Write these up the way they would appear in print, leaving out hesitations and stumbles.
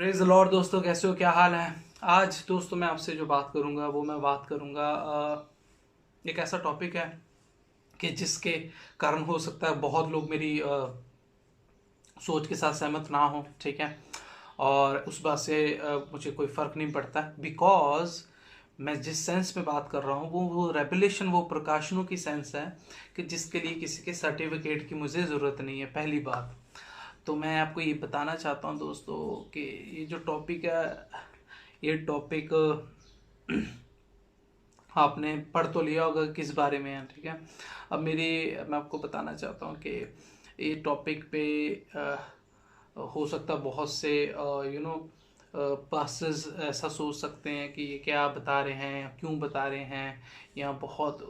Praise the Lord. दोस्तों कैसे हो, क्या हाल है। आज दोस्तों मैं आपसे जो बात करूंगा वो मैं बात करूंगा एक ऐसा टॉपिक है कि जिसके कारण हो सकता है बहुत लोग मेरी सोच के साथ सहमत ना हो, ठीक है। और उस बात से मुझे कोई फ़र्क नहीं पड़ता, बिकॉज मैं जिस सेंस में बात कर रहा हूँ वो रेवलेशन, वो प्रकाशनों की सेंस है कि जिसके लिए किसी के सर्टिफिकेट की मुझे ज़रूरत नहीं है, पहली बात। तो मैं आपको ये बताना चाहता हूँ दोस्तों कि ये जो टॉपिक है, ये टॉपिक आपने पढ़ तो लिया होगा किस बारे में है, ठीक है। अब मैं आपको बताना चाहता हूँ कि ये टॉपिक पे हो सकता है बहुत से पास्टर्स ऐसा सोच सकते हैं कि ये क्या बता रहे हैं या क्यों बता रहे हैं, या बहुत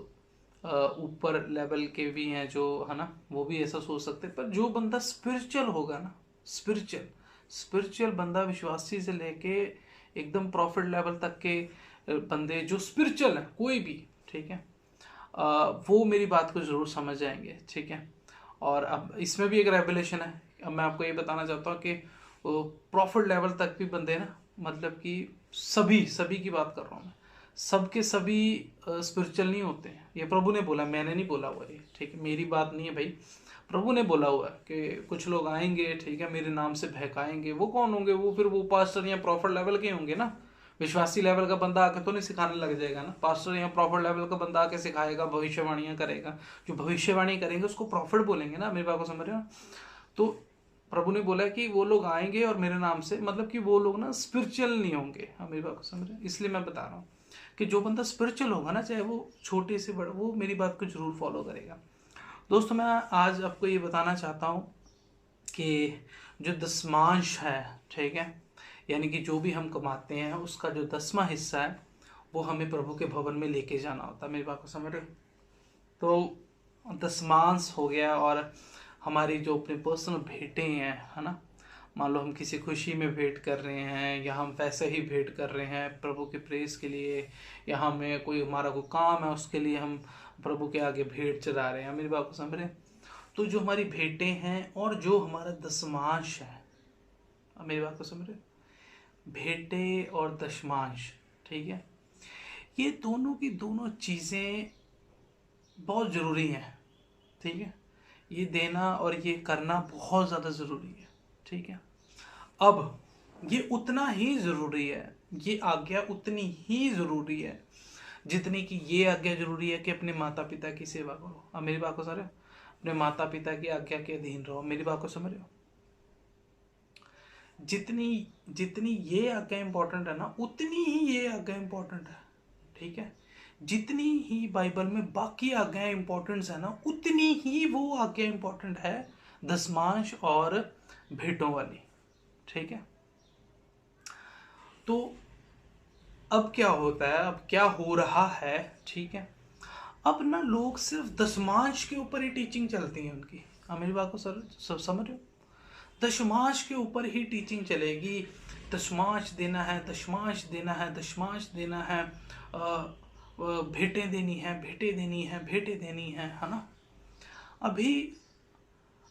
ऊपर लेवल के भी हैं जो है ना, वो भी ऐसा सोच सकते हैं। पर जो बंदा स्पिरिचुअल होगा ना, स्पिरिचुअल स्पिरिचुअल बंदा, विश्वासी से लेके एकदम प्रॉफिट लेवल तक के बंदे जो स्पिरिचुअल है कोई भी, ठीक है, वो मेरी बात को ज़रूर समझ जाएंगे, ठीक है। और अब इसमें भी एक रेवलेशन है। अब मैं आपको ये बताना चाहता हूँ कि प्रॉफिट लेवल तक भी बंदे ना, मतलब कि सभी सभी की बात कर रहा हूँ मैं, सबके सभी स्पिरिचुअल नहीं होते हैं। ये प्रभु ने बोला, मैंने नहीं बोला हुआ ये, ठीक है, मेरी बात नहीं है भाई, प्रभु ने बोला हुआ है कि कुछ लोग आएंगे, ठीक है, मेरे नाम से बहकाएंगे। वो कौन होंगे? वो फिर वो पास्टर या प्रॉफिट लेवल के होंगे ना। विश्वासी लेवल का बंदा आके तो नहीं सिखाने लग जाएगा ना। पास्टर या प्रॉफिट लेवल का बंदा आके सिखाएगा, भविष्यवाणियां करेगा। जो भविष्यवाणी करेंगे उसको प्रॉफिट बोलेंगे ना, मेरी बात को समझ रहे हो। तो प्रभु ने बोला कि वो लोग आएंगे और मेरे नाम से, मतलब कि वो लोग ना स्पिरिचुअल नहीं होंगे। हाँ, मेरी बात को समझ रहे हैं। इसलिए मैं बता रहा हूँ कि जो बंदा स्पिरिचुअल होगा ना, चाहे वो छोटे से बड़ा, वो मेरी बात को जरूर फॉलो करेगा। दोस्तों मैं आज आपको ये बताना चाहता हूँ कि जो दसमांश है, ठीक है, यानी कि जो भी हम कमाते हैं उसका जो 10वां हिस्सा है वो हमें प्रभु के भवन में लेके जाना होता है। मेरी बात को समझ रहे हो? तो दसमांश हो गया, और हमारी जो अपनी पर्सनल भेंटें हैं, है ना, मान लो हम किसी खुशी में भेंट कर रहे हैं, या हम वैसे ही भेंट कर रहे हैं प्रभु के प्रेस के लिए, या हमें कोई हमारा कोई काम है उसके लिए हम प्रभु के आगे भेंट चढ़ा रहे हैं। मेरी बात को समझ रहे हैं? तो जो हमारी भेंटें हैं और जो हमारा दशमांश है, मेरी बात को समझ रहे हैं? भेंटें और दशमांश, ठीक है, ये दोनों की दोनों चीज़ें बहुत ज़रूरी हैं, ठीक है। ये देना और ये करना बहुत ज़्यादा ज़रूरी है, ठीक है। अब ये उतना ही ज़रूरी है, ये आज्ञा उतनी ही ज़रूरी है जितनी कि ये आज्ञा ज़रूरी है कि अपने माता पिता की सेवा करो। अब मेरी बात को समझ रहे हो? अपने माता पिता की आज्ञा के अधीन रहो। मेरी बात को समझ रहे हो? जितनी जितनी ये आज्ञा इंपॉर्टेंट है ना, उतनी ही ये आज्ञा इंपॉर्टेंट है, ठीक है। जितनी ही बाइबल में बाकी आज्ञाएं इंपॉर्टेंट है ना, उतनी ही वो आज्ञा इंपॉर्टेंट है दशमांश और भेंटों वाली, ठीक है। तो अब क्या होता है, अब क्या हो रहा है, ठीक है। अब ना लोग सिर्फ दशमांश के ऊपर ही टीचिंग चलती है उनकी। हाँ, मेरी बात को सर सब समझ रहे हो? दशमांश के ऊपर ही टीचिंग चलेगी। दशमांश देना है, दशमांश देना है, दशमांश देना है, भेंटें देनी है, भेंटें देनी है, भेंटें देनी है ना। अभी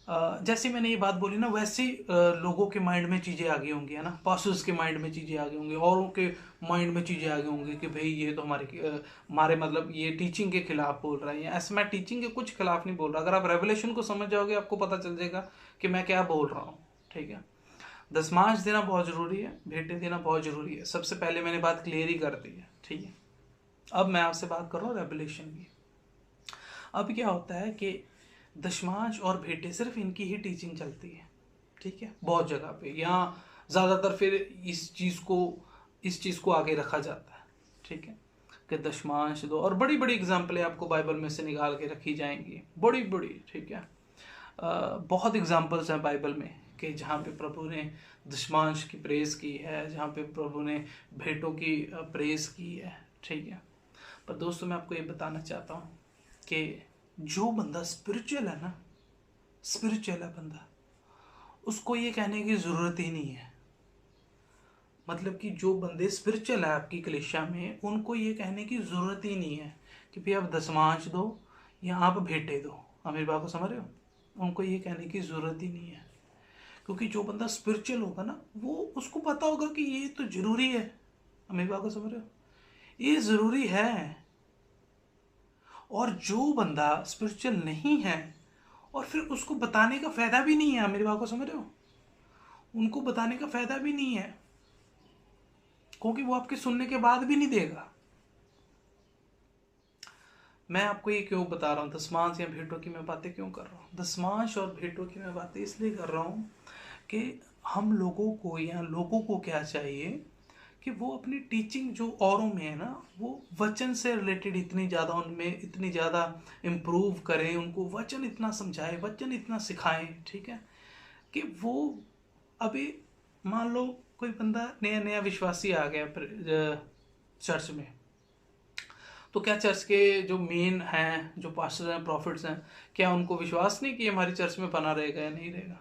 जैसे मैंने ये बात बोली ना, वैसे लोगों के माइंड में चीज़ें आ गई होंगी, है ना। पास्टर्स के माइंड में चीज़ें आ गई होंगी, औरों के माइंड में चीज़ें आ गई होंगी कि भाई ये तो हमारे मतलब ये टीचिंग के खिलाफ बोल रहा है। ऐसे मैं टीचिंग के कुछ खिलाफ नहीं बोल रहा। अगर आप रेवलेशन को समझ जाओगे आपको पता चल जाएगा कि मैं क्या बोल रहा हूँ, ठीक है। दशमांश देना बहुत ज़रूरी है, भेंटें देना बहुत ज़रूरी है। सबसे पहले मैंने बात क्लियर ही कर दी है, ठीक है। अब मैं आपसे बात कर रहा हूँ रेवलेशन की। अब क्या होता है कि दशमांश और भेंटें सिर्फ इनकी ही टीचिंग चलती है, ठीक है, बहुत जगह पे। यहाँ ज़्यादातर फिर इस चीज़ को आगे रखा जाता है, ठीक है, कि दशमांश दो। और बड़ी बड़ी एग्जाम्पलें आपको बाइबल में से निकाल के रखी जाएंगी, बड़ी बड़ी, ठीक है। बहुत एग्जाम्पल्स हैं बाइबल में कि जहाँ पे प्रभु ने दशमांश की प्रेस की है, जहाँ पे प्रभु ने भेंटों की प्रेस की है, ठीक है। पर दोस्तों मैं आपको ये बताना चाहता हूँ कि जो बंदा स्पिरिचुअल है ना, स्पिरिचुअल है बंदा, उसको ये कहने की ज़रूरत ही नहीं है। मतलब कि जो बंदे स्पिरिचुअल है आपकी कलीसिया में, उनको ये कहने की ज़रूरत ही नहीं है कि भाई आप दशमांश दो या आप भेंटे दो। आप मेरी बात को समझ रहे हो? उनको ये कहने की ज़रूरत ही नहीं है, क्योंकि जो बंदा स्पिरिचुअल होगा ना, वो उसको पता होगा कि ये तो जरूरी है। मेरी बात को समझ रहे हो, ये जरूरी है। और जो बंदा स्पिरिचुअल नहीं है और फिर उसको बताने का फायदा भी नहीं है, मेरी बात को समझ रहे हो, उनको बताने का फायदा भी नहीं है, क्योंकि वो आपके सुनने के बाद भी नहीं देगा। मैं आपको ये क्यों बता रहा हूँ, दशमांश या भेंटों की मैं बातें क्यों कर रहा हूँ? दशमांश और भेंटों की मैं बातें इसलिए कर रहा हूँ कि हम लोगों को या लोगों को क्या चाहिए कि वो अपनी टीचिंग जो औरों में है ना, वो वचन से रिलेटेड इतनी ज़्यादा, उनमें इतनी ज़्यादा इम्प्रूव करें, उनको वचन इतना समझाएं, वचन इतना सिखाएं, ठीक है, कि वो अभी मान लो कोई बंदा नया नया विश्वासी आ गया चर्च में, तो क्या चर्च के जो मेन हैं, जो पास्टर हैं, प्रॉफिट्स हैं, क्या उनको विश्वास नहीं कि हमारी चर्च में बना रहेगा या नहीं रहेगा?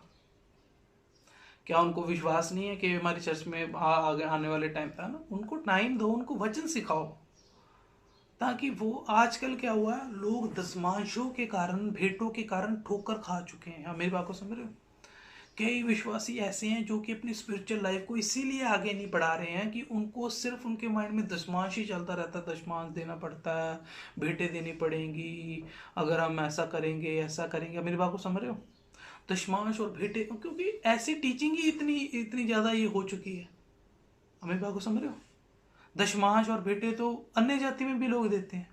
क्या उनको विश्वास नहीं है कि हमारी चर्च में आगे आने वाले टाइम पे, ना उनको टाइम दो, उनको वचन सिखाओ, ताकि वो, आजकल क्या हुआ है, लोग दशमांशों के कारण, भेंटों के कारण ठोकर खा चुके हैं। मेरी बात को समझ रहे हो? कई विश्वासी ऐसे हैं जो कि अपनी स्पिरिचुअल लाइफ को इसीलिए आगे नहीं बढ़ा रहे हैं कि उनको सिर्फ उनके माइंड में दशमांश ही चलता रहता है, दशमांश देना पड़ता है, भेंटें देनी पड़ेंगी, अगर हम ऐसा करेंगे ऐसा करेंगे। मेरी बात को समझ रहे हो? दशमांश और भेंटें, क्योंकि ऐसी टीचिंग ही इतनी इतनी ज़्यादा ये हो चुकी है। मेरी बात को समझ रहे हो? दशमांश और भेंटें तो अन्य जाति में भी लोग देते हैं।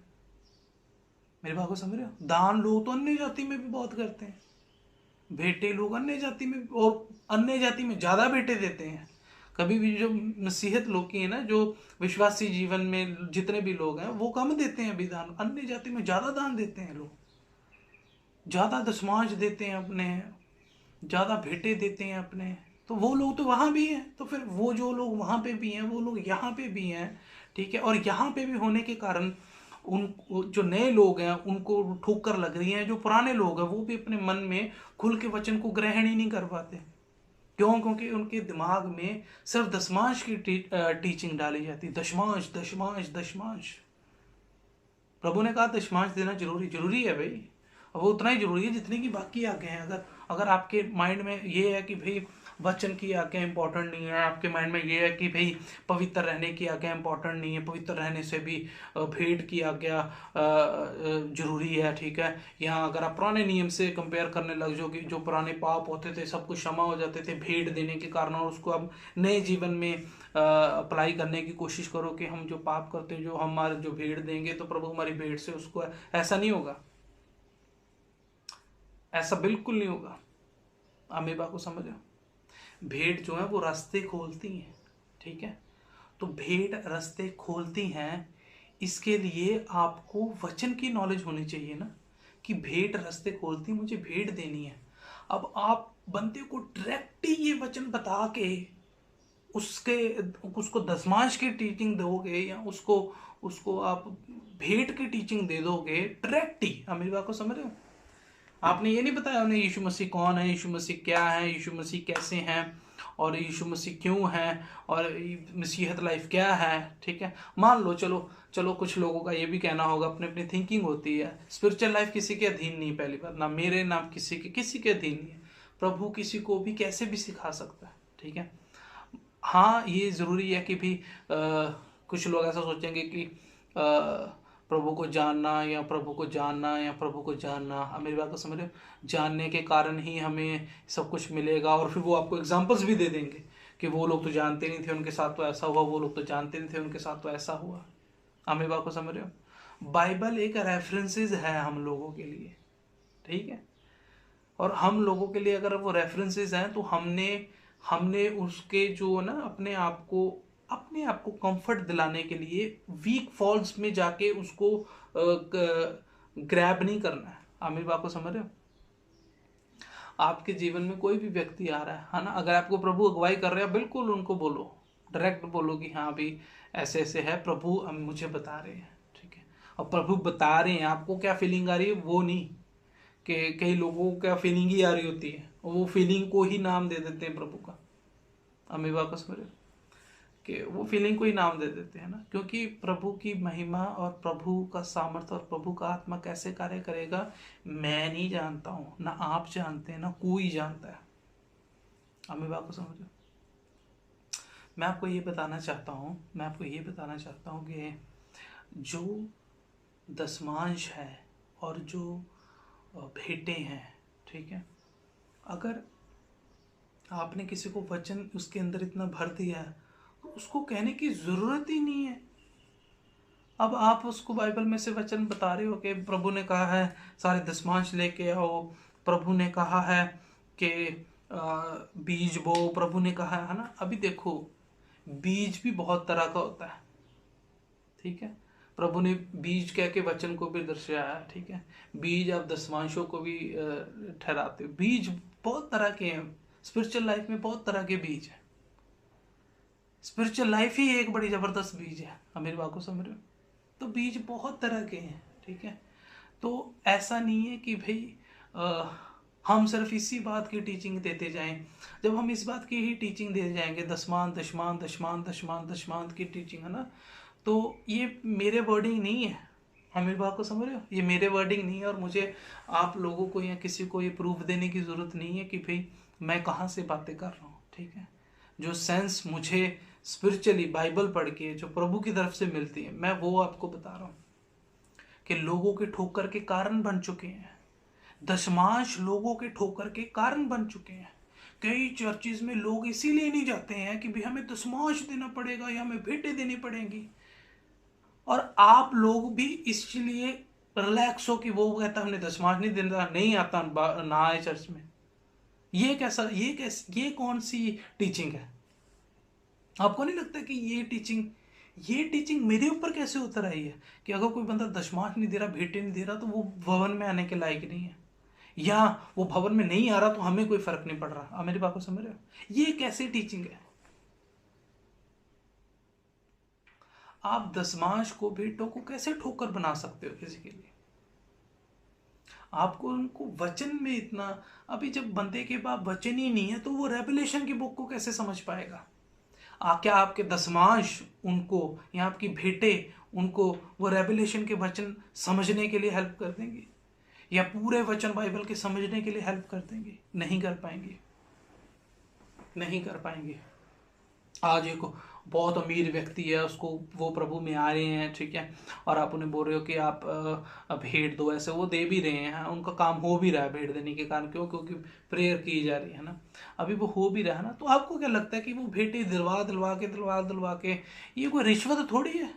मेरी बात को समझ रहे हो? दान लोग तो अन्य जाति में भी बहुत करते हैं, बेटे लोग अन्य जाति में, और अन्य जाति में ज़्यादा बेटे देते हैं। कभी भी जो मसीहत लोग की है ना, जो विश्वासी जीवन में जितने भी लोग हैं, वो कम देते हैं अभी दान, अन्य जाति में ज़्यादा दान देते हैं लोग, ज़्यादा दशमांश देते हैं अपने, ज़्यादा भेंटे देते हैं अपने। तो वो लोग तो वहाँ भी हैं, तो फिर वो जो लोग वहाँ पे भी हैं, वो लोग यहाँ पे भी हैं, ठीक है। और यहाँ पे भी होने के कारण उन जो नए लोग हैं उनको ठोकर लग रही है, जो पुराने लोग हैं वो भी अपने मन में खुल के वचन को ग्रहण ही नहीं कर पाते। क्यों? क्योंकि उनके दिमाग में सिर्फ दशमांश की टीचिंग डाली जाती, दशमांश दशमांश दशमांश। प्रभु ने कहा दशमांश देना जरूरी जरूरी है भाई, वो उतना ही जरूरी है जितने की बाकी आज्ञा है। अगर अगर आपके माइंड में ये है कि भाई वचन की आज्ञा इंपॉर्टेंट नहीं है, आपके माइंड में ये है कि भाई पवित्र रहने की आज्ञा इंपॉर्टेंट नहीं है, पवित्र रहने से भी भेंट की आज्ञा जरूरी है, ठीक है। यहाँ अगर आप पुराने नियम से कंपेयर करने लग जाओ कि जो पुराने पाप होते थे सब कुछ क्षमा हो जाते थे भेंट देने के कारण, और उसको अब नए जीवन में अप्लाई करने की कोशिश करो कि हम जो पाप करते हैं, जो हमारे जो भेंट देंगे तो प्रभु हमारी भेंट से उसको, ऐसा नहीं होगा, ऐसा बिल्कुल नहीं होगा। आप मेरी बात को समझो, भेंट जो है वो रास्ते खोलती हैं, ठीक है। तो भेंट रास्ते खोलती हैं, इसके लिए आपको वचन की नॉलेज होनी चाहिए ना, कि भेंट रास्ते खोलती, मुझे भेंट देनी है। अब आप बंदे को डायरेक्ट ही ये वचन बता के उसके उसको दशमांश की टीचिंग दोगे, या उसको उसको आप भेंट की टीचिंग दे दोगे डायरेक्ट ही। आप मेरी बात को समझ रहे हो? आपने ये नहीं बताया उन्हें यीशु मसीह कौन है, यीशु मसीह क्या है, यीशु मसीह कैसे हैं, और यीशु मसीह क्यों है, और मसीहत लाइफ क्या है, ठीक है। मान लो, चलो चलो कुछ लोगों का ये भी कहना होगा, अपने अपनी थिंकिंग होती है, स्पिरिचुअल लाइफ किसी के अधीन नहीं, पहली बात, ना मेरे ना किसी के अधीन नहीं है। प्रभु किसी को भी कैसे भी सिखा सकता है, ठीक है। हाँ, ये ज़रूरी है कि भी कुछ लोग ऐसा सोचेंगे कि प्रभु को जानना या प्रभु को जानना या प्रभु को जानना, अब मेरी बात को समझ रहे हो, जानने के कारण ही हमें सब कुछ मिलेगा। और फिर वो आपको एग्जांपल्स भी दे देंगे कि वो लोग तो जानते नहीं थे उनके साथ तो ऐसा हुआ, वो लोग तो जानते नहीं थे उनके साथ तो ऐसा हुआ। आप मेरी बात को समझ रहे हो? बाइबल एक रेफरेंसेस है हम लोगों के लिए, ठीक है। और हम लोगों के लिए अगर वो रेफरेंसेस हैं, तो हमने हमने उसके जो ना अपने आप को कंफर्ट दिलाने के लिए वीक फॉल्स में जाके उसको ग्रैब नहीं करना है। आप मेरी बात को समझ रहे हो? आपके जीवन में कोई भी व्यक्ति आ रहा है ना, अगर आपको प्रभु अगुवाई कर रहे हैं, बिल्कुल उनको बोलो, डायरेक्ट बोलो कि हाँ अभी ऐसे ऐसे है, प्रभु मुझे बता रहे हैं, ठीक है। और प्रभु बता रहे हैं, आपको क्या फीलिंग आ रही है वो नहीं, कि कई लोगों को क्या फीलिंग ही आ रही होती है, वो फीलिंग को ही नाम दे देते हैं प्रभु का। अम्मी बात को समझ रहे हो? कि वो फीलिंग को ही नाम दे देते हैं ना, क्योंकि प्रभु की महिमा और प्रभु का सामर्थ्य और प्रभु का आत्मा कैसे कार्य करेगा मैं नहीं जानता हूँ, ना आप जानते हैं, ना कोई जानता है। आप मेरी बात को समझो। मैं आपको ये बताना चाहता हूँ कि जो दशमांश है और जो भेंटें हैं, ठीक है, अगर आपने किसी को वचन उसके अंदर इतना भर दिया है तो उसको कहने की ज़रूरत ही नहीं है। अब आप उसको बाइबल में से वचन बता रहे हो कि प्रभु ने कहा है सारे दशमांश लेके आओ, प्रभु ने कहा है कि बीज बो, प्रभु ने कहा है ना। अभी देखो, बीज भी बहुत तरह का होता है, ठीक है। प्रभु ने बीज कह के वचन को भी दर्शाया है, ठीक है। बीज आप दशमांशों को भी ठहराते हो। बीज बहुत तरह के हैं, स्पिरिचुअल लाइफ में बहुत तरह के बीज हैं। स्पिरिचुअल लाइफ ही एक बड़ी जबरदस्त बीज है, आप मेरी बात को समझ रहे हो। तो बीज बहुत तरह के हैं, ठीक है। तो ऐसा नहीं है कि भाई हम सिर्फ इसी बात की टीचिंग देते जाएं। जब हम इस बात की ही टीचिंग दे जाएंगे, दशमान दशमान दशमान दशमान दशमान की टीचिंग, है ना, तो ये मेरे वर्डिंग नहीं है। हम मेरी बात को समझ रहे हो, ये मेरे वर्डिंग नहीं है। और मुझे आप लोगों को या किसी को ये प्रूफ देने की ज़रूरत नहीं है कि भाई मैं कहाँ से बातें कर रहा हूँ, ठीक है। जो सेंस मुझे स्पिरिचुअली बाइबल पढ़ के जो प्रभु की तरफ से मिलती है, मैं वो आपको बता रहा हूँ कि लोगों के ठोकर के कारण बन चुके हैं। दशमांश लोगों के ठोकर के कारण बन चुके हैं। कई चर्चेज में लोग इसीलिए नहीं जाते हैं कि भाई हमें दशमांश देना पड़ेगा या हमें भेंटें देनी पड़ेंगी। और आप लोग भी इसलिए रिलैक्स हो कि वो कहता हमने दशमांश नहीं देना, नहीं आता ना आए चर्च में। ये कौन सी टीचिंग है? आपको नहीं लगता कि ये टीचिंग मेरे ऊपर कैसे उतर आई है कि अगर कोई बंदा दशमांश नहीं दे रहा, भेंटे नहीं दे रहा, तो वो भवन में आने के लायक नहीं है, या वो भवन में नहीं आ रहा तो हमें कोई फर्क नहीं पड़ रहा। आप मेरी बात को समझ रहे हो? ये कैसी टीचिंग है? आप दशमांश को, भेंटों को कैसे ठोकर बना सकते हो किसी के लिए? आपको उनको वचन में इतना, अभी जब बंदे के पास वचन ही नहीं है तो वो रेवलेशन की बुक को कैसे समझ पाएगा? क्या आपके दशमांश उनको या आपकी भेंटे उनको वो रेवलेशन के वचन समझने के लिए हेल्प कर देंगे, या पूरे वचन बाइबल के समझने के लिए हेल्प कर देंगे? नहीं कर पाएंगे, नहीं कर पाएंगे। आज एक बहुत अमीर व्यक्ति है, उसको वो प्रभु में आ रहे हैं, ठीक है, और आप उन्हें बोल रहे हो कि आप भेंट दो, ऐसे वो दे भी रहे हैं, उनका काम हो भी रहा है भेंट देने के कारण। क्यों? क्योंकि प्रेयर की जा रही है ना, अभी वो हो भी रहा है ना। तो आपको क्या लगता है कि वो भेंटें दिलवा के ये कोई रिश्वत थोड़ी है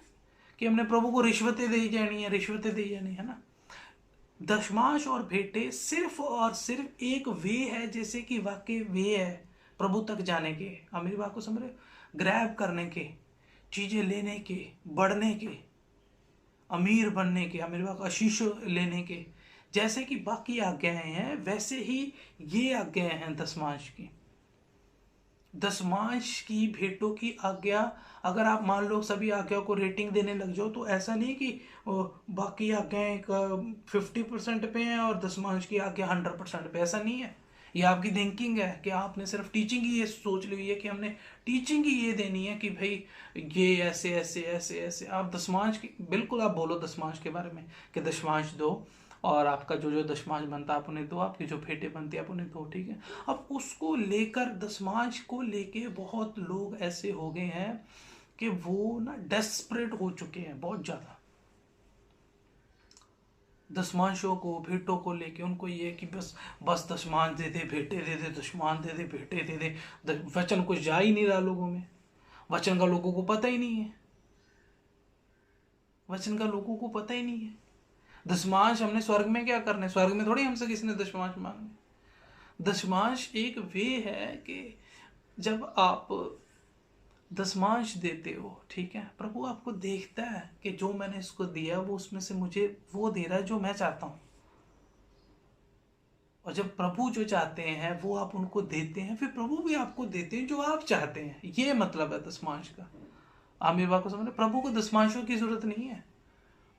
कि हमने प्रभु को रिश्वतें दी जानी है, रिश्वतें दी जानी है ना। दशमांश और भेंटें सिर्फ और सिर्फ एक वे है, जैसे कि वाकई वे है प्रभु तक जाने के। आप मेरी बात को समझ रहे हो? ग्रैब करने के, चीजें लेने के, बढ़ने के, अमीर बनने के, आप मेरी बात, आशीष लेने के। जैसे कि बाकी आज्ञाएं हैं वैसे ही ये आज्ञाएं हैं दशमांश की। दशमांश की, भेंटों की आज्ञा, अगर आप मान लो सभी आज्ञा को रेटिंग देने लग जाओ तो ऐसा नहीं कि बाकी आज्ञाएं का 50% पे है और दशमांश की आज्ञा 100% पे, ऐसा नहीं है। ये आपकी थिंकिंग है कि आपने सिर्फ टीचिंग ही ये सोच ली है कि हमने टीचिंग ही ये देनी है कि भाई ये ऐसे ऐसे ऐसे ऐसे। आप दशमांश की बिल्कुल आप बोलो दशमांश के बारे में कि दशमांश दो, और आपका जो जो दशमांश बनता है आप उन्हें दो, आपकी जो भेंटें बनती है आप उन्हें दो, ठीक है। अब उसको लेकर, दशमांश को लेके बहुत लोग ऐसे हो गए हैं कि वो ना डेस्परेट हो चुके हैं बहुत ज़्यादा। दशमांशों को, भेंटों को लेके उनको ये कि बस बस दशमांश दे दे, भेंटे दे दे, दशमांश दे दे, भेंटे दे दे। वचन कुछ जा ही नहीं रहा लोगों में, वचन का लोगों को पता ही नहीं है, वचन का लोगों को पता ही नहीं है। दशमांश हमने स्वर्ग में क्या करने, स्वर्ग में थोड़ी हमसे किसी ने दशमांश मांगने। दशमांश एक वे है कि जब आप दशमांश देते हो, ठीक है, प्रभु आपको देखता है कि जो मैंने इसको दिया वो उसमें से मुझे वो दे रहा है जो मैं चाहता हूं। और जब प्रभु जो चाहते हैं वो आप उनको देते हैं, फिर प्रभु भी आपको देते हैं जो आप चाहते हैं। ये मतलब है दशमांश का। आप मेरी बात को समझ रहे? प्रभु को दशमांशों की जरूरत नहीं है,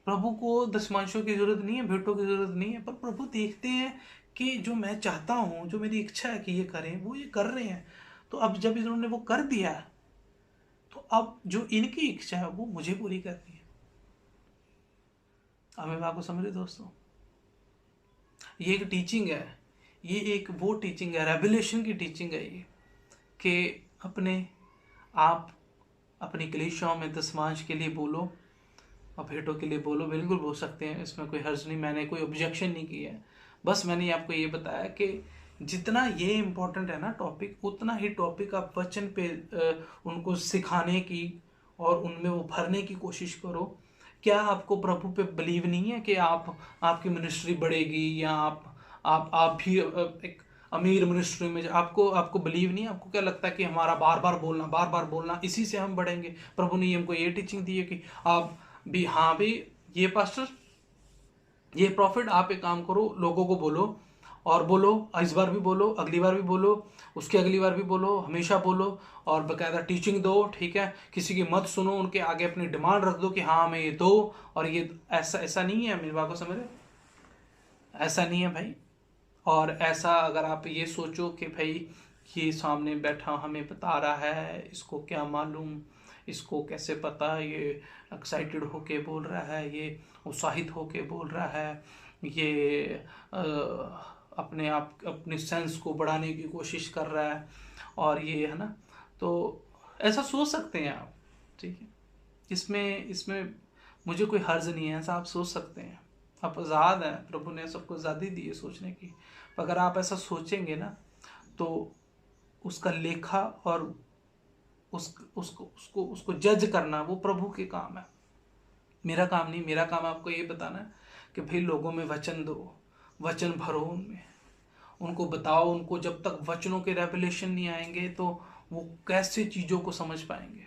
प्रभु को दशमांशों की जरूरत नहीं है, भेंटों की जरूरत नहीं है। पर प्रभु देखते हैं कि जो मैं चाहता हूं, जो मेरी इच्छा है कि ये करें, वो ये कर रहे हैं। तो अब जब इन्होंने वो कर दिया तो अब जो इनकी इच्छा है वो मुझे पूरी करनी है। आप मेरी बात को समझ रहे दोस्तों? ये एक टीचिंग है, ये एक वो टीचिंग है, रेवलेशन की टीचिंग है ये। कि आप अपनी कलीसियाओं में दशमांश के लिए बोलो और भेंटों के लिए बोलो, बिल्कुल बोल सकते हैं, इसमें कोई हर्ज नहीं, मैंने कोई ऑब्जेक्शन नहीं किया है। बस मैंने आपको ये बताया कि जितना ये इम्पोर्टेंट है ना टॉपिक, उतना ही टॉपिक आप वचन पे उनको सिखाने की और उनमें वो भरने की कोशिश करो। क्या आपको प्रभु पे बिलीव नहीं है कि आपकी मिनिस्ट्री बढ़ेगी, या आप भी एक अमीर मिनिस्ट्री में आपको बिलीव नहीं है? आपको क्या लगता है कि हमारा बार बार बोलना इसी से हम बढ़ेंगे? प्रभु ने हमको ये टीचिंग दी है कि आप भी, हाँ भी, ये पास्टर, ये प्रॉफिट, आप एक काम करो, लोगों को बोलो और बोलो, इस बार भी बोलो, अगली बार भी बोलो, उसके अगली बार भी बोलो, हमेशा बोलो और बकायदा टीचिंग दो, ठीक है? किसी की मत सुनो, उनके आगे अपनी डिमांड रख दो कि हाँ हमें ये दो और ये। ऐसा नहीं है, मेरी बात को समझ रहे? ऐसा नहीं है भाई। और ऐसा अगर आप ये सोचो कि भाई ये सामने बैठा हमें बता रहा है, इसको क्या मालूम, इसको कैसे पता, ये एक्साइटेड होके बोल रहा है, ये उत्साहित होके बोल रहा है, ये अपने आप अपने सेंस को बढ़ाने की कोशिश कर रहा है, और ये है ना, तो ऐसा सोच सकते हैं आप, ठीक है? इसमें इसमें मुझे कोई हर्ज नहीं है, ऐसा आप सोच सकते हैं, आप आज़ाद हैं, प्रभु ने सबको आज़ादी दी है सोचने की। अगर आप ऐसा सोचेंगे ना, तो उसका लेखा और उसको जज करना वो प्रभु के काम है, मेरा काम नहीं। मेरा काम आपको ये बताना है कि भाई लोगों में वचन दो, वचन भरो उनमें, उनको बताओ। उनको जब तक वचनों के रेवलेशन नहीं आएंगे तो वो कैसे चीज़ों को समझ पाएंगे?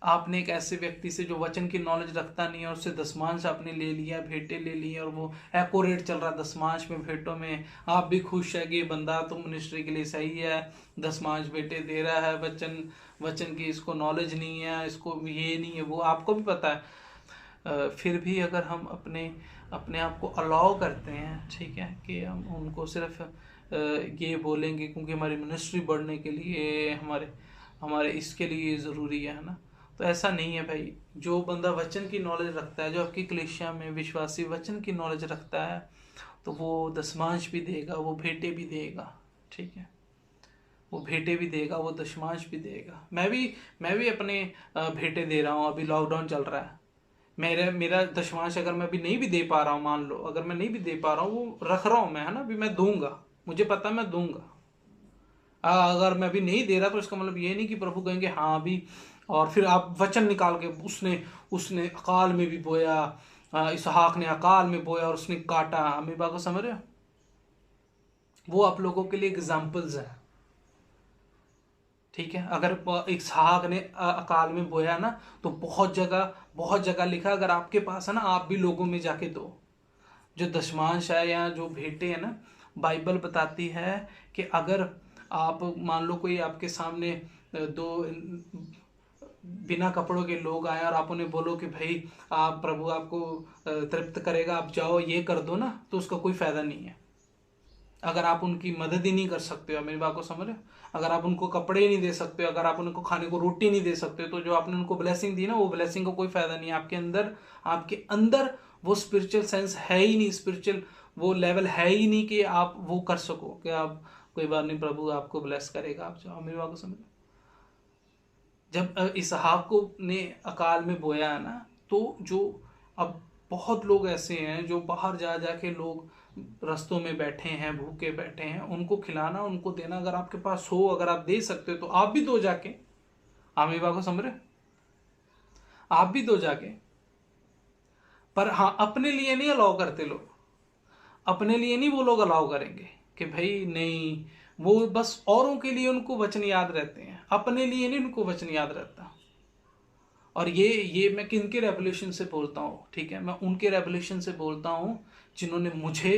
आपने एक ऐसे व्यक्ति से जो वचन की नॉलेज रखता नहीं है और उससे दशमांश आपने ले लिया, भेंटे ले ली, और वो एक्यूरेट चल रहा दशमांश में, भेंटों में, आप भी खुश है कि ये बंदा तो मिनिस्ट्री के लिए सही है, दशमांश भेंटे दे रहा है, वचन की इसको नॉलेज नहीं है, इसको ये नहीं है, वो आपको भी पता है। फिर भी अगर हम अपने आप को अलाउ करते हैं, ठीक है, कि हम उनको सिर्फ ये बोलेंगे क्योंकि हमारी मिनिस्ट्री बढ़ने के लिए, हमारे इसके लिए ज़रूरी है ना, तो ऐसा नहीं है भाई। जो बंदा वचन की नॉलेज रखता है, जो आपकी कलीसिया में विश्वासी वचन की नॉलेज रखता है, तो वो दशमांश भी देगा, वो भेंटे भी देगा, ठीक है? वो भेंटे भी देगा, वो दशमांश भी देगा। मैं भी अपने भेंटे दे रहा हूँ, अभी लॉकडाउन चल रहा है, मेरा दशमांश अगर मैं अभी नहीं भी दे पा रहा हूँ, मान लो अगर मैं नहीं भी दे पा रहा हूँ, वो रख रहा हूँ मैं, है ना, अभी मैं दूंगा, मुझे पता है मैं दूंगा। अगर मैं अभी नहीं दे रहा तो इसका मतलब ये नहीं कि प्रभु कहेंगे हाँ अभी, और फिर आप वचन निकाल के, उसने अकाल में भी बोया, इसहाक ने अकाल में बोया और उसने काटा। मेरी बात को समझ रहे हो? वो आप लोगों के लिए एग्जाम्पल्स है, ठीक है? अगर इसहाक ने अकाल में बोया ना, तो बहुत जगह लिखा, अगर आपके पास है ना, आप भी लोगों में जाके दो। जो दशमांश है या जो भेंटे है ना, बाइबल बताती है कि अगर आप मान लो कोई आपके सामने दो बिना कपड़ों के लोग आए और आप उन्हें बोलो कि भाई आप, प्रभु आपको तृप्त करेगा, आप जाओ ये कर दो ना, तो उसका कोई फायदा नहीं है। अगर आप उनकी मदद ही नहीं कर सकते हो, मेरी बात को समझ रहे हो? अगर आप उनको कपड़े नहीं दे सकते हो, अगर आप उनको खाने को रोटी नहीं दे सकते हो, तो जो आपने उनको ब्लेसिंग दी ना, वो ब्लेसिंग का कोई फायदा नहीं है। आपके अंदर वो स्पिरिचुअल सेंस है ही नहीं, स्पिरिचुअल वो लेवल है ही नहीं कि आप वो कर सको कि आप, कोई बात नहीं, प्रभु आपको ब्लेस करेगा, आप जाओ। मेरी बात को समझ। जब इसहाक को ने अकाल में बोया है ना, तो जो अब बहुत लोग ऐसे हैं जो बाहर जा जाके लोग रस्तों में बैठे हैं, भूखे बैठे हैं, उनको खिलाना, उनको देना, अगर आपके पास हो, अगर आप दे सकते हो तो आप भी दो जाके। आप मेरी बात को समझ रहे? आप भी दो जाके। पर हाँ, अपने लिए नहीं अलाउ करते लोग, अपने लिए नहीं वो लोग अलाउ करेंगे कि भाई नहीं, वो बस औरों के लिए उनको वचन याद रहते हैं, अपने लिए नहीं उनको वचन याद रहता। और ये मैं किनके रेवल्यूशन से बोलता हूँ, ठीक है? मैं उनके रेवल्यूशन से बोलता हूँ जिन्होंने मुझे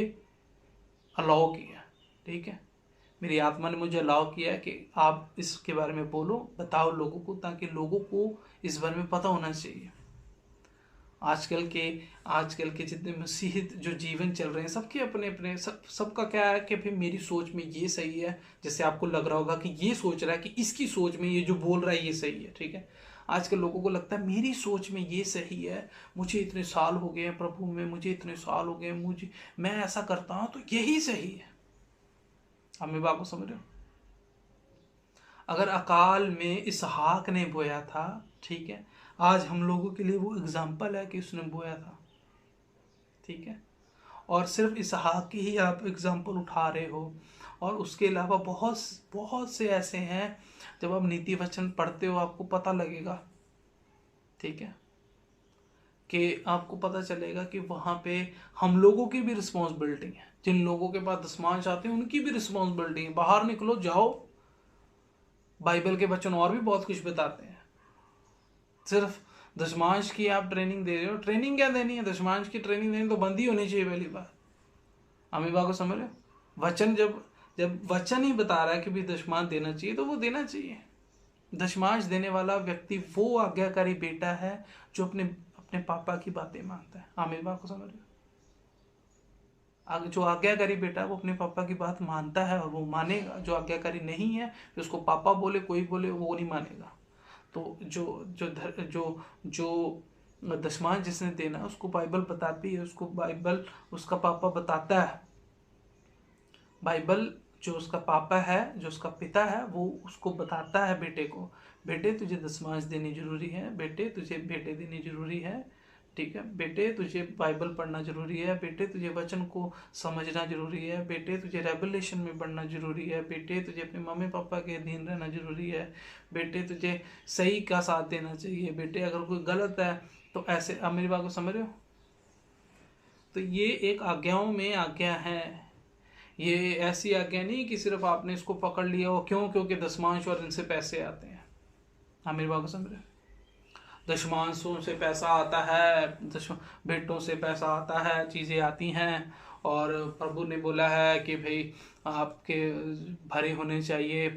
अलाउ किया, ठीक है? मेरी आत्मा ने मुझे अलाउ किया कि आप इसके बारे में बोलो, बताओ लोगों को, ताकि लोगों को इस बारे में पता होना चाहिए। आजकल के जितने मसीहित जो जीवन चल रहे हैं, सबके अपने अपने, सबका क्या है कि भाई मेरी सोच में ये सही है। जैसे आपको लग रहा होगा कि ये सोच रहा है कि इसकी सोच में ये जो बोल रहा है ये सही है, ठीक है? आजकल लोगों को लगता है मेरी सोच में ये सही है, मुझे इतने साल हो गए हैं प्रभु में, मुझे इतने साल हो गए, मैं ऐसा करता हूँ तो यही सही है। आप मेरी बात को समझ रहे हो? अगर अकाल में इसहाक ने बोया था, ठीक है, आज हम लोगों के लिए वो एग्जाम्पल है कि उसने बोया था, ठीक है। और सिर्फ इसहाक की ही आप एग्जाम्पल उठा रहे हो, और उसके अलावा बहुत बहुत से ऐसे हैं, जब आप नीति वचन पढ़ते हो आपको पता लगेगा, ठीक है, कि आपको पता चलेगा कि वहाँ पे हम लोगों की भी रिस्पॉन्सिबिलिटी है। जिन लोगों के पास दशमांश आते हैं उनकी भी रिस्पॉन्सिबिलिटी है। बाहर निकलो, जाओ, बाइबल के वचन और भी बहुत कुछ बताते हैं। सिर्फ दशमांश की आप ट्रेनिंग दे रहे हो, ट्रेनिंग क्या देनी है, दशमांश की ट्रेनिंग देनी तो बंदी होनी चाहिए पहली बात। अमी बात को समझ रहे हो? वचन जब जब वचन ही बता रहा है कि भी दशमांश देना चाहिए तो वो देना चाहिए। दशमांश देने वाला व्यक्ति वो आज्ञाकारी बेटा है जो अपने अपने पापा की बातें मानता है। आमिर बात को समझ रहे हो? जो आज्ञाकारी बेटा है वो अपने पापा की बात मानता है और वो मानेगा। जो आज्ञाकारी नहीं है, उसको पापा बोले कोई बोले, वो नहीं मानेगा। तो जो जो जो जो दशमांश जिसने देना उसको बाइबल बताती है, उसको बाइबल उसका पापा बताता है। बाइबल जो उसका पापा है, जो उसका पिता है, वो उसको बताता है बेटे को, बेटे तुझे दशमांश देनी जरूरी है, बेटे तुझे भेंटें देनी जरूरी है, ठीक है, बेटे तुझे बाइबल पढ़ना जरूरी है, बेटे तुझे वचन को समझना जरूरी है, बेटे तुझे रेवलेशन में बढ़ना जरूरी है, बेटे तुझे अपने मम्मी पापा के अधीन रहना जरूरी है, बेटे तुझे सही का साथ देना चाहिए, बेटे अगर कोई गलत है तो ऐसे। आप मेरी बात को समझ रहे हो? तो ये एक आज्ञाओं में आज्ञा है। ये ऐसी आज्ञा नहीं कि सिर्फ आपने इसको पकड़ लिया हो, क्यों? क्योंकि दशमांश और इनसे पैसे आते हैं। हाँ, मेरी बात को समझ रहे हो? दशमांशों से पैसा आता है, भेंटों से पैसा आता है, चीज़ें आती हैं। और प्रभु ने बोला है कि भाई आपके भरे होने चाहिए,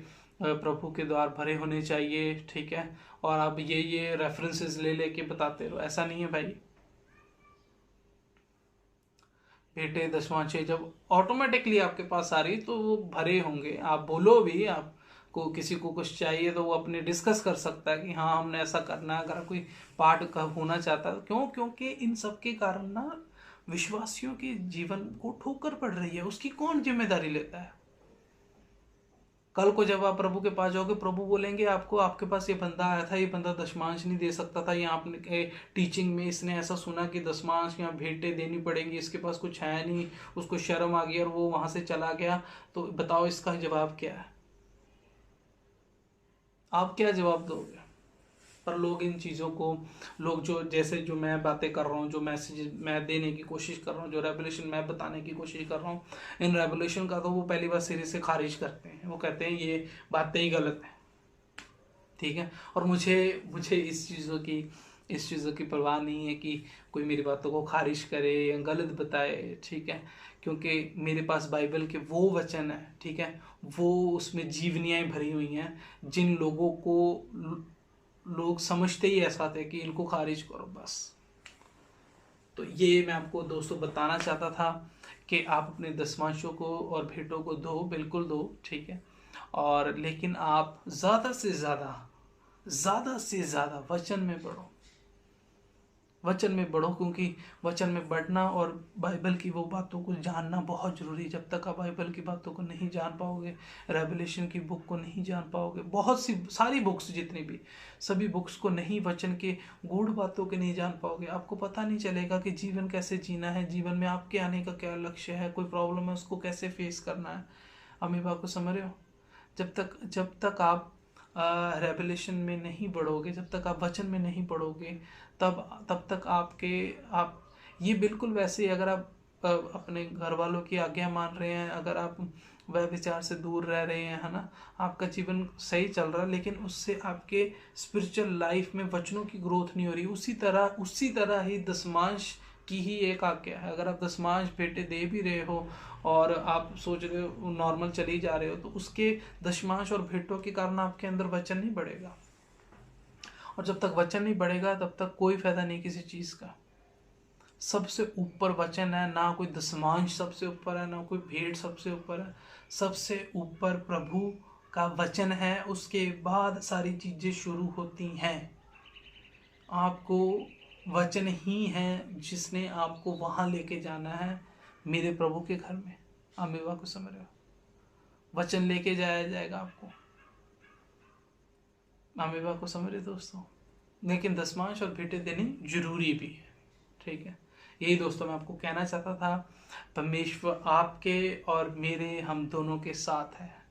प्रभु के द्वार भरे होने चाहिए, ठीक है। और आप ये रेफरेंसेस ले लेके बताते रहो, ऐसा नहीं है भाई। भेंटे दशमांशे जब ऑटोमेटिकली आपके पास आ रही तो वो भरे होंगे। आप बोलो भी, आपको किसी को कुछ चाहिए तो वो अपने डिस्कस कर सकता है कि हाँ हमने ऐसा करना है। अगर कोई पार्ट का होना चाहता है, क्यों? क्योंकि इन सब के कारण ना विश्वासियों के जीवन को ठोकर पड़ रही है। उसकी कौन जिम्मेदारी लेता है? कल को जब आप प्रभु के पास जाओगे, प्रभु बोलेंगे आपको, आपके पास ये बंदा आया था, ये बंदा दशमांश नहीं दे सकता था, या आपने टीचिंग में इसने ऐसा सुना कि दशमांश या भेंटें देनी पड़ेंगी, इसके पास कुछ है नहीं, उसको शर्म आ गई और वो वहां से चला गया, तो बताओ इसका जवाब क्या है? आप क्या जवाब दोगे? पर लोग इन चीज़ों को, लोग जो जैसे जो मैं बातें कर रहा हूँ, जो मैसेज मैं देने की कोशिश कर रहा हूँ, जो रेवलेशन मैं बताने की कोशिश कर रहा हूँ, इन रेवलेशन का तो वो पहली बार सिरे से खारिज करते हैं। वो कहते हैं ये बातें ही गलत हैं, ठीक है। और मुझे मुझे इस चीज़ों की परवाह नहीं है कि कोई मेरी बातों को खारिज करे या गलत बताए, ठीक है। क्योंकि मेरे पास बाइबल के वो वचन है, ठीक है, वो उसमें जीवनियाँ भरी हुई हैं जिन लोगों को लोग समझते ही ऐसा थे कि इनको खारिज करो बस। तो ये मैं आपको दोस्तों बताना चाहता था कि आप अपने दशमांशों को और भेंटों को दो, बिल्कुल दो, ठीक है। और लेकिन आप ज़्यादा से ज़्यादा वचन में बढ़ो, वचन में बढ़ो, क्योंकि वचन में बढ़ना और बाइबल की वो बातों को जानना बहुत ज़रूरी है। जब तक आप बाइबल की बातों को नहीं जान पाओगे, रेवलेशन की बुक को नहीं जान पाओगे, बहुत सी सारी बुक्स जितनी भी, सभी बुक्स को नहीं, वचन के गूढ़ बातों के नहीं जान पाओगे, आपको पता नहीं चलेगा कि जीवन कैसे जीना है, जीवन में आपके आने का क्या लक्ष्य है, कोई प्रॉब्लम है उसको कैसे फेस करना है। अम्मी बात को समझ रहे हो? जब तक आप रेवलेशन में नहीं बढ़ोगे, जब तक आप वचन में नहीं पढ़ोगे, तब तक आप ये बिल्कुल वैसे ही, अगर आप अपने घर वालों की आज्ञा मान रहे हैं, अगर आप वह विचार से दूर रह रहे हैं, है ना, आपका जीवन सही चल रहा है, लेकिन उससे आपके स्पिरिचुअल लाइफ में वचनों की ग्रोथ नहीं हो रही। उसी तरह ही दशमांश की ही एक आज्ञा है। अगर आप दशमांश भेंटे दे भी रहे हो और आप सोच रहे हो नॉर्मल चली जा रहे हो, तो उसके दशमांश और भेंटों के कारण आपके अंदर वचन नहीं बढ़ेगा। और जब तक वचन नहीं बढ़ेगा तब तक कोई फायदा नहीं किसी चीज का। सबसे ऊपर वचन है, ना कोई दशमांश सबसे ऊपर है, ना कोई भेंट सबसे ऊपर है। सबसे ऊपर प्रभु का वचन है, उसके बाद सारी चीजें शुरू होती हैं। आपको वचन ही है जिसने आपको वहां लेके जाना है, मेरे प्रभु के घर में। आप मेरी बात को समझ रहे हो? वचन लेके जाया जाएगा आपको। अमीबा को समझ रहे दोस्तों, लेकिन दशमांश और भेंटें देनी जरूरी भी है। ठीक है, यही दोस्तों मैं आपको कहना चाहता था। परमेश्वर आपके और मेरे, हम दोनों के साथ है।